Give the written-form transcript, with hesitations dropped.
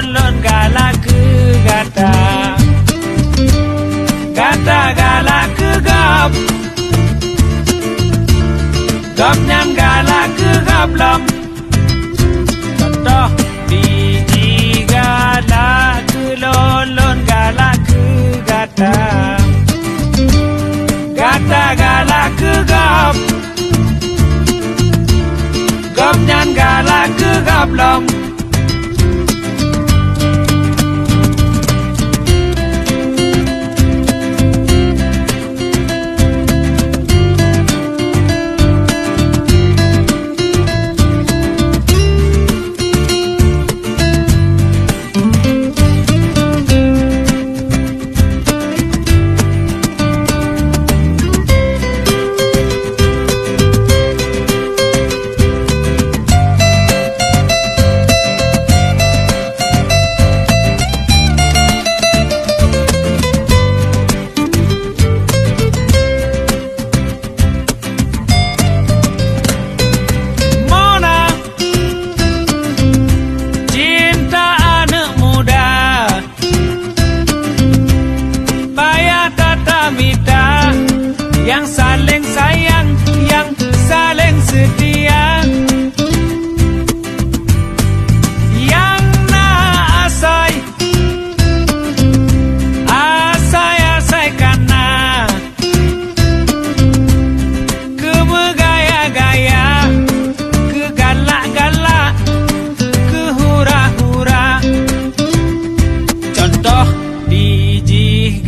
lon galak ke gata gata galak ke gap gap nyan galak ke gap lam contoh biji galak ke lon galak ke gata gata galak ke gap gap nyan galak ke gap lam yang saling sayang, yang saling setia, yang asai karena kemegaya-gaya, kegalak-galak, kehura-hura. Contoh biji